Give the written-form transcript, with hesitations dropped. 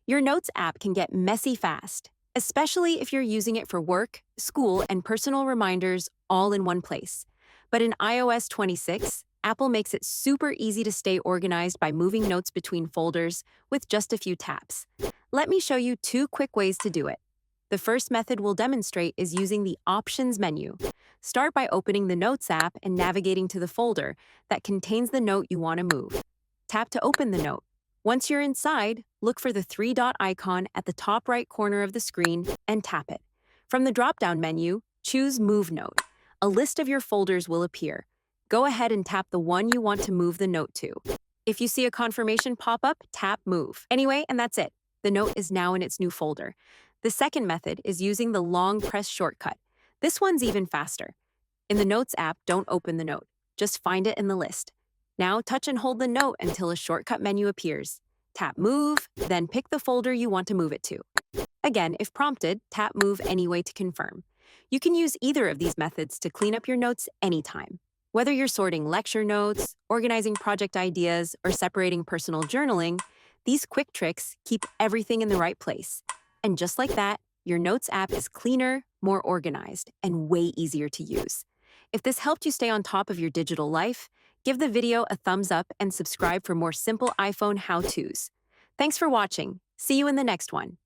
Your Notes app can get messy fast, especially if you're using it for work, school, and personal reminders all in one place. But in iOS 26, Apple makes it super easy to stay organized by moving notes between folders with just a few taps. Let me show you two quick ways to do it. The first method we'll demonstrate is using the Options menu. Start by opening the Notes app and navigating to the folder that contains the note you want to move. Tap to open the note. Once you're inside, look for the three-dot icon at the top right corner of the screen and tap it. From the drop-down menu, choose Move Note. A list of your folders will appear. Go ahead and tap the one you want to move the note to. If you see a confirmation pop up, tap Move. Anyway, and that's it. The note is now in its new folder. The second method is using the long press shortcut. This one's even faster. In the Notes app, don't open the note. Just find it in the list. Now touch and hold the note until a shortcut menu appears. Tap Move, then pick the folder you want to move it to. Again, if prompted, tap Move anyway to confirm. You can use either of these methods to clean up your notes anytime. Whether you're sorting lecture notes, organizing project ideas, or separating personal journaling, these quick tricks keep everything in the right place. And just like that, your Notes app is cleaner, more organized, and way easier to use. If this helped you stay on top of your digital life, give the video a thumbs up and subscribe for more simple iPhone how-tos. Thanks for watching. See you in the next one.